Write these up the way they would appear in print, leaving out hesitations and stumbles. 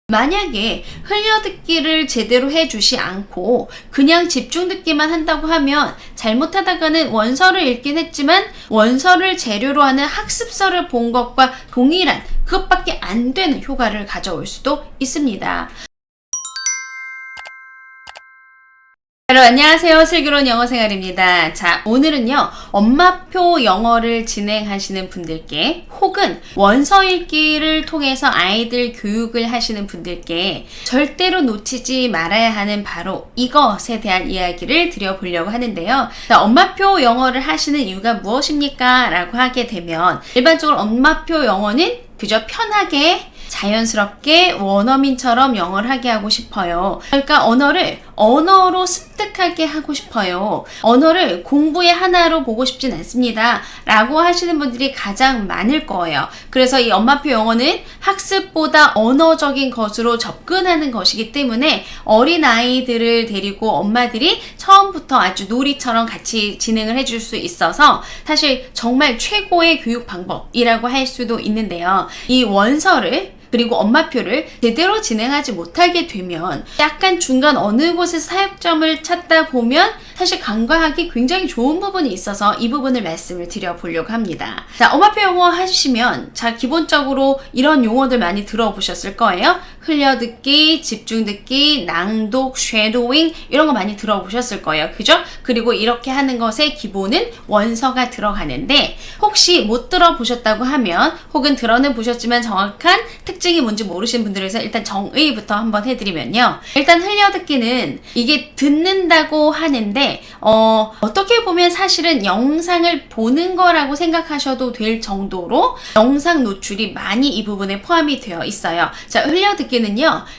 만약에 흘려듣기를 제대로 해주지 않고 그냥 집중 듣기만 한다고 하면 잘못하다가는 원서를 읽긴 했지만 원서를 재료로 하는 학습서를 본 것과 동일한 그것밖에 안 되는 효과를 가져올 수도 있습니다. 여러분 안녕하세요. 슬기로운 영어생활입니다. 자, 오늘은요 엄마표 영어를 진행하시는 분들께 혹은 원서 읽기를 통해서 아이들 교육을 하시는 분들께 절대로 놓치지 말아야 하는 바로 이것에 대한 이야기를 드려보려고 하는데요. 자, 엄마표 영어를 하시는 이유가 무엇입니까? 라고 하게 되면 일반적으로 엄마표 영어는 그저 편하게 자연스럽게 원어민처럼 영어를 하게 하고 싶어요. 그러니까 언어로 습득하게 하고 싶어요. 언어를 공부의 하나로 보고 싶진 않습니다. 라고 하시는 분들이 가장 많을 거예요. 그래서 이 엄마표 영어는 학습보다 언어적인 것으로 접근하는 것이기 때문에 어린아이들을 데리고 엄마들이 처음부터 아주 놀이처럼 같이 진행을 해줄 수 있어서 사실 정말 최고의 교육 방법이라고 할 수도 있는데요. 이 원서를 그리고 엄마표를 제대로 진행하지 못하게 되면 약간 중간 어느 곳에서 타협점을 찾다 보면 사실 간과하기 굉장히 좋은 부분이 있어서 이 부분을 말씀을 드려보려고 합니다. 자, 엄마표 영어 하시면 기본적으로 이런 용어들 많이 들어보셨을 거예요. 흘려듣기, 집중듣기, 낭독, 쉐도잉 이런 거 많이 들어보셨을 거예요. 그죠? 그리고 이렇게 하는 것의 기본은 원서가 들어가는데 혹시 못 들어보셨다고 하면 혹은 들어는 보셨지만 정확한 특징이 뭔지 모르시는 분들에서 일단 정의부터 한번 해드리면요. 일단 흘려듣기는 이게 듣는다고 하는데 어떻게 보면 사실은 영상을 보는 거라고 생각하셔도 될 정도로 영상 노출이 많이 이 부분에 포함이 되어 있어요. 자, 흘려듣기는요.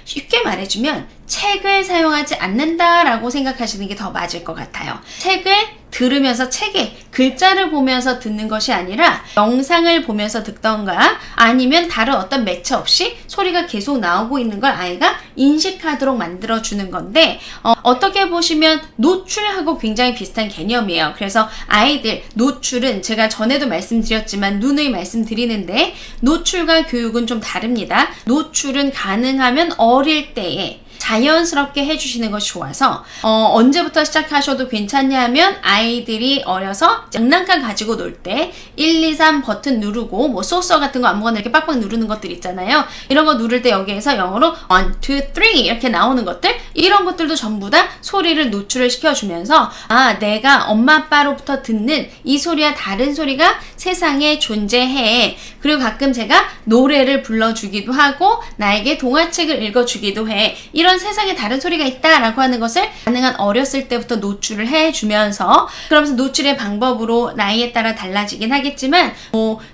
쉽게 말해주면 책을 사용하지 않는다라고 생각하시는 게 더 맞을 것 같아요. 책을 들으면서 책에 글자를 보면서 듣는 것이 아니라 영상을 보면서 듣던가 아니면 다른 어떤 매체 없이 소리가 계속 나오고 있는 걸 아이가 인식하도록 만들어주는 건데 어떻게 보시면 노출하고 굉장히 비슷한 개념이에요. 그래서 아이들 노출은 제가 전에도 말씀드렸지만 누누이 말씀드리는데 노출과 교육은 좀 다릅니다. 노출은 가능하면 어릴 때에 자연스럽게 해주시는 것이 좋아서 언제부터 시작하셔도 괜찮냐 하면 아이들이 어려서 장난감 가지고 놀 때 1, 2, 3 버튼 누르고 뭐 소서 같은 거 아무거나 이렇게 빡빡 누르는 것들 있잖아요. 이런 거 누를 때 여기에서 영어로 1, 2, 3 이렇게 나오는 것들 이런 것들도 전부 다 소리를 노출을 시켜주면서 내가 엄마 아빠로부터 듣는 이 소리와 다른 소리가 세상에 존재해. 그리고 가끔 제가 노래를 불러주기도 하고 나에게 동화책을 읽어주기도 해. 이런 세상에 다른 소리가 있다라고 하는 것을 가능한 어렸을 때부터 노출을 해주면서 그러면서 노출의 방법으로 나이에 따라 달라지긴 하겠지만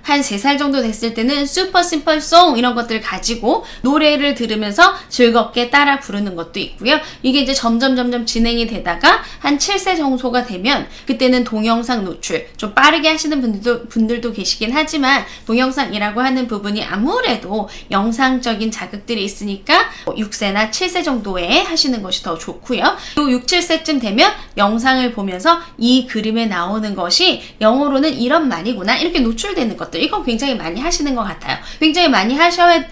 한 3살 정도 됐을 때는 슈퍼 심플 송 이런 것들을 가지고 노래를 들으면서 즐겁게 따라 부르는 것도 있고요. 이게 이제 점점 진행이 되다가 한 7세 정도가 되면 그때는 동영상 노출 좀 빠르게 하시는 분들도 계시긴 하지만 동영상이라고 하는 부분이 아무래도 영상적인 자극들이 있으니까 6세나 7세 정도에 하시는 것이 더 좋고요. 또 6, 7세쯤 되면 영상을 보면서 이 그림에 나오는 것이 영어로는 이런 말이구나 이렇게 노출되는 것들 이거 굉장히 많이 하시는 것 같아요. 굉장히 많이 하셔야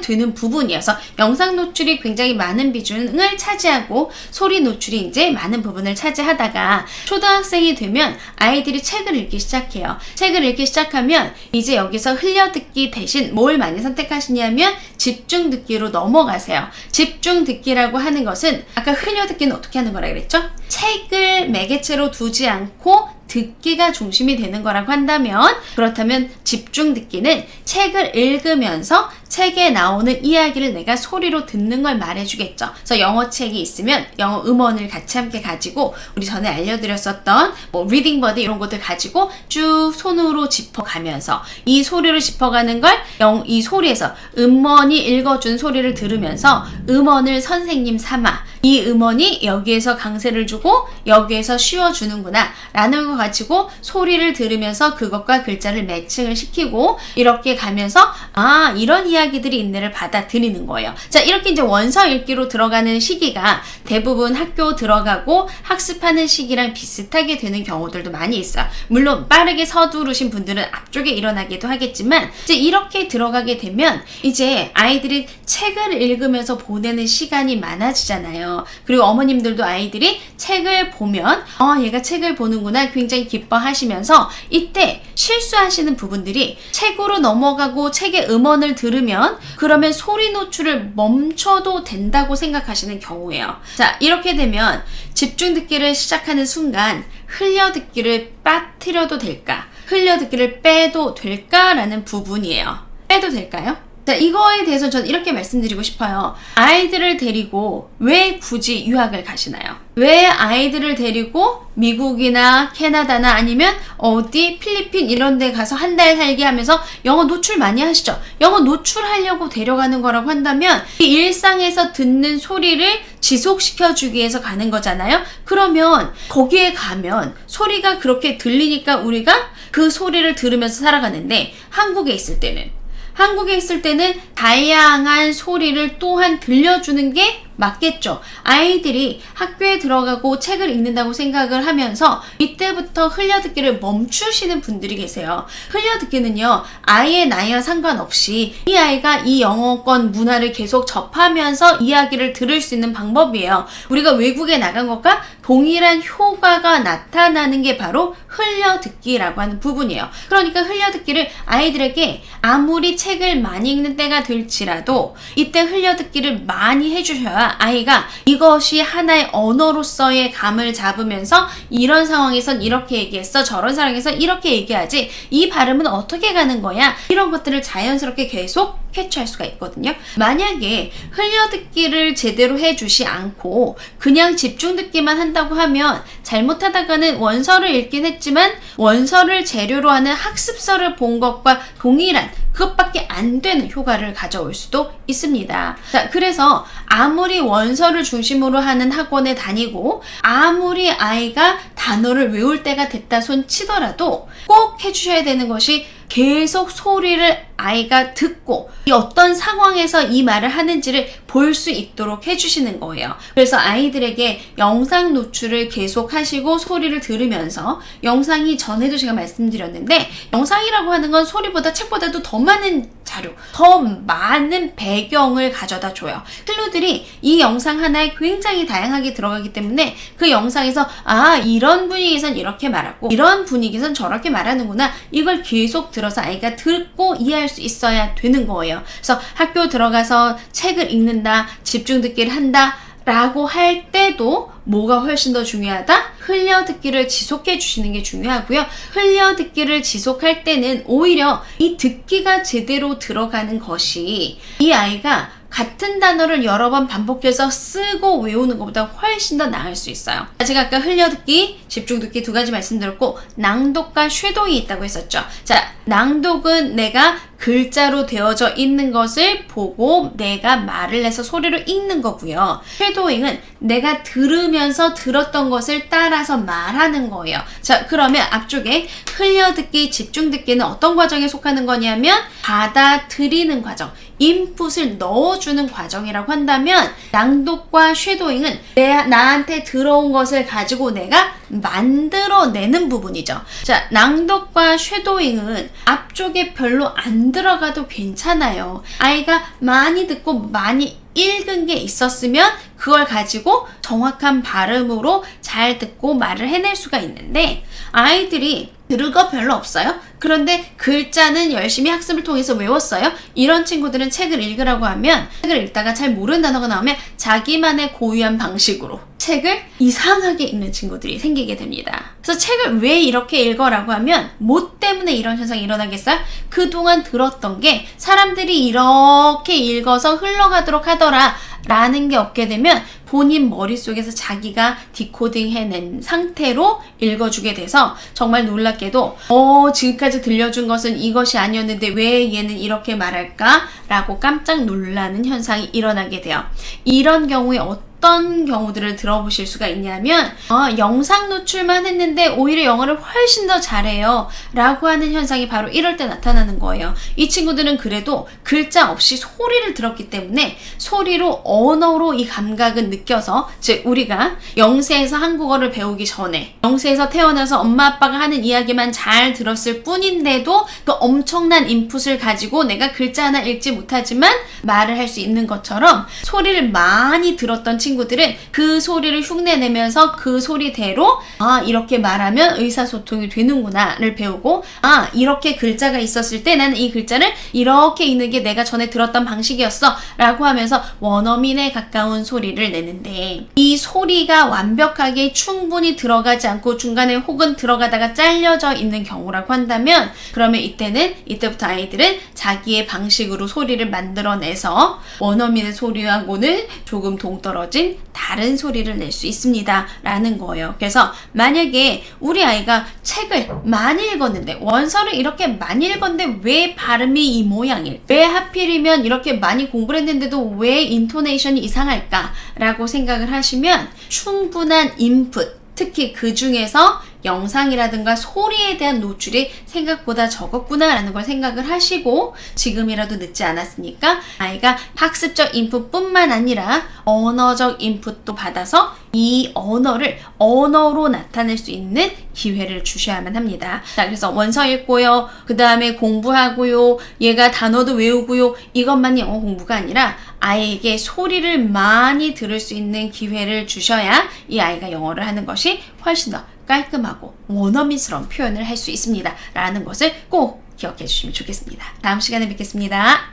되는 부분이어서 영상 노출이 굉장히 많은 비중을 차지하고 소리 노출이 이제 많은 부분을 차지하다가 초등학생이 되면 아이들이 책을 읽기 시작해요. 책을 읽기 시작하면 이제 여기서 흘려듣기 대신 뭘 많이 선택하시냐면 집중 듣기로 넘어가세요. 집중 듣기라고 하는 것은 아까 흘려듣기는 어떻게 하는 거라 그랬죠? 책을 매개체로 두지 않고 듣기가 중심이 되는 거라고 한다면 그렇다면 집중 듣기는 책을 읽으면서 책에 나오는 이야기를 내가 소리로 듣는 걸 말해주겠죠. 그래서 영어 책이 있으면 영어 음원을 같이 함께 가지고 우리 전에 알려드렸었던 리딩 버드 이런 것들 가지고 쭉 손으로 짚어가면서 이 소리를 짚어가는 걸 이 소리에서 음원이 읽어준 소리를 들으면서 음원을 선생님 삼아 이 이 음원이 여기에서 강세를 주고 여기에서 쉬어주는구나 라는 거 가지고 소리를 들으면서 그것과 글자를 매칭을 시키고 이렇게 가면서 아 이런 이야기들이 있네를 받아들이는 거예요. 자, 이렇게 이제 원서 읽기로 들어가는 시기가 대부분 학교 들어가고 학습하는 시기랑 비슷하게 되는 경우들도 많이 있어요. 물론 빠르게 서두르신 분들은 앞쪽에 일어나기도 하겠지만 이제 이렇게 들어가게 되면 이제 아이들이 책을 읽으면서 보내는 시간이 많아지잖아요. 그리고 어머님들도 아이들이 책을 보면 얘가 책을 보는구나 굉장히 기뻐하시면서 이때 실수하시는 부분들이 책으로 넘어가고 책의 음원을 들으면 그러면 소리 노출을 멈춰도 된다고 생각하시는 경우예요. 자, 이렇게 되면 집중 듣기를 시작하는 순간 흘려듣기를 빠뜨려도 될까? 흘려듣기를 빼도 될까라는 부분이에요. 빼도 될까요? 자, 이거에 대해서 저는 이렇게 말씀드리고 싶어요. 아이들을 데리고 왜 굳이 유학을 가시나요? 왜 아이들을 데리고 미국이나 캐나다나 아니면 어디 필리핀 이런 데 가서 한 달 살기 하면서 영어 노출 많이 하시죠? 영어 노출하려고 데려가는 거라고 한다면 이 일상에서 듣는 소리를 지속시켜주기 위해서 가는 거잖아요? 그러면 거기에 가면 소리가 그렇게 들리니까 우리가 그 소리를 들으면서 살아가는데 한국에 있을 때는 다양한 소리를 또한 들려주는 게 맞겠죠. 아이들이 학교에 들어가고 책을 읽는다고 생각을 하면서 이때부터 흘려듣기를 멈추시는 분들이 계세요. 흘려듣기는요, 아이의 나이와 상관없이 이 아이가 이 영어권 문화를 계속 접하면서 이야기를 들을 수 있는 방법이에요. 우리가 외국에 나간 것과 동일한 효과가 나타나는 게 바로 흘려듣기라고 하는 부분이에요. 그러니까 흘려듣기를 아이들에게 아무리 책을 많이 읽는 때가 될지라도 이때 흘려듣기를 많이 해주셔야 아이가 이것이 하나의 언어로서의 감을 잡으면서 이런 상황에선 이렇게 얘기했어, 저런 상황에선 이렇게 얘기하지, 이 발음은 어떻게 가는 거야, 이런 것들을 자연스럽게 계속 캐치할 수가 있거든요. 만약에 흘려듣기를 제대로 해주지 않고 그냥 집중 듣기만 한다고 하면 잘못하다가는 원서를 읽긴 했지만 원서를 재료로 하는 학습서를 본 것과 동일한 그것밖에 안 되는 효과를 가져올 수도 있습니다. 자, 그래서 아무리 원서를 중심으로 하는 학원에 다니고 아무리 아이가 단어를 외울 때가 됐다 손 치더라도 꼭 해주셔야 되는 것이 계속 소리를 아이가 듣고 이 어떤 상황에서 이 말을 하는지를 볼 수 있도록 해주시는 거예요. 그래서 아이들에게 영상 노출을 계속 하시고 소리를 들으면서 영상이 전에도 제가 말씀드렸는데 영상이라고 하는 건 소리보다 책보다도 더 많은 자료, 더 많은 배경을 가져다 줘요. 클루들이 이 영상 하나에 굉장히 다양하게 들어가기 때문에 그 영상에서 이런 분위기에선 이렇게 말하고 이런 분위기에선 저렇게 말하는구나, 이걸 계속 들어서 아이가 듣고 이해할 수 있어야 되는 거예요. 그래서 학교 들어가서 책을 읽는다, 집중 듣기를 한다 라고 할 때도 뭐가 훨씬 더 중요하다? 흘려듣기를 지속해 주시는 게 중요하고요. 흘려듣기를 지속할 때는 오히려 이 듣기가 제대로 들어가는 것이 이 아이가 같은 단어를 여러 번 반복해서 쓰고 외우는 것보다 훨씬 더 나을 수 있어요. 제가 아까 흘려듣기, 집중듣기 두 가지 말씀드렸고 낭독과 쉐도잉이 있다고 했었죠. 자, 낭독은 내가 글자로 되어져 있는 것을 보고 내가 말을 해서 소리로 읽는 거고요. 쉐도잉은 내가 들으면서 들었던 것을 따라서 말하는 거예요. 자, 그러면 앞쪽에 흘려듣기, 집중듣기는 어떤 과정에 속하는 거냐면 받아들이는 과정, 인풋을 넣어주는 과정이라고 한다면 낭독과 쉐도잉은 나한테 들어온 것을 가지고 내가 만들어내는 부분이죠. 자, 낭독과 쉐도잉은 앞쪽에 별로 안 들어가도 괜찮아요. 아이가 많이 듣고 많이 읽은 게 있었으면 그걸 가지고 정확한 발음으로 잘 듣고 말을 해낼 수가 있는데 아이들이 들은 거 별로 없어요? 그런데 글자는 열심히 학습을 통해서 외웠어요? 이런 친구들은 책을 읽으라고 하면 책을 읽다가 잘 모르는 단어가 나오면 자기만의 고유한 방식으로 책을 이상하게 읽는 친구들이 생기게 됩니다. 그래서 책을 왜 이렇게 읽어라고 하면 뭐 때문에 이런 현상이 일어나겠어요? 그동안 들었던 게 사람들이 이렇게 읽어서 흘러가도록 하더라 라는 게 없게 되면 본인 머릿속에서 자기가 디코딩 해낸 상태로 읽어주게 돼서 정말 놀랍게도 지금까지 들려준 것은 이것이 아니었는데 왜 얘는 이렇게 말할까? 라고 깜짝 놀라는 현상이 일어나게 돼요. 이런 경우에 어떤 경우들을 들어보실 수가 있냐면 영상 노출만 했는데 오히려 영어를 훨씬 더 잘해요 라고 하는 현상이 바로 이럴 때 나타나는 거예요. 이 친구들은 그래도 글자 없이 소리를 들었기 때문에 소리로 언어로 이 감각은 느껴서, 즉 우리가 영세에서 한국어를 배우기 전에 영세에서 태어나서 엄마 아빠가 하는 이야기만 잘 들었을 뿐인데도 그 엄청난 인풋을 가지고 내가 글자 하나 읽지 못하지만 말을 할 수 있는 것처럼 소리를 많이 들었던 친구들은 그 소리를 흉내내면서 그 소리대로 이렇게 말하면 의사소통이 되는구나를 배우고, 이렇게 글자가 있었을 때 나는 이 글자를 이렇게 읽는 게 내가 전에 들었던 방식이었어 라고 하면서 원어민에 가까운 소리를 내는데, 이 소리가 완벽하게 충분히 들어가지 않고 중간에 혹은 들어가다가 잘려져 있는 경우라고 한다면, 그러면 이때부터 아이들은 자기의 방식으로 소리를 만들어내서 원어민의 소리하고는 조금 동떨어진 다른 소리를 낼 수 있습니다 라는 거예요. 그래서 만약에 우리 아이가 책을 많이 읽었는데, 원서를 이렇게 많이 읽었는데 왜 발음이 이 모양일까? 왜 하필이면 이렇게 많이 공부를 했는데도 왜 인토네이션이 이상할까? 라고 생각을 하시면 충분한 인풋, 특히 그 중에서 영상이라든가 소리에 대한 노출이 생각보다 적었구나 라는 걸 생각을 하시고, 지금이라도 늦지 않았으니까 아이가 학습적 인풋뿐만 아니라 언어적 인풋도 받아서 이 언어를 언어로 나타낼 수 있는 기회를 주셔야만 합니다. 자, 그래서 원서 읽고요, 그 다음에 공부하고요, 얘가 단어도 외우고요, 이것만이 영어 공부가 아니라 아이에게 소리를 많이 들을 수 있는 기회를 주셔야 이 아이가 영어를 하는 것이 훨씬 더 깔끔하고 원어민스러운 표현을 할 수 있습니다 라는 것을 꼭 기억해 주시면 좋겠습니다. 다음 시간에 뵙겠습니다.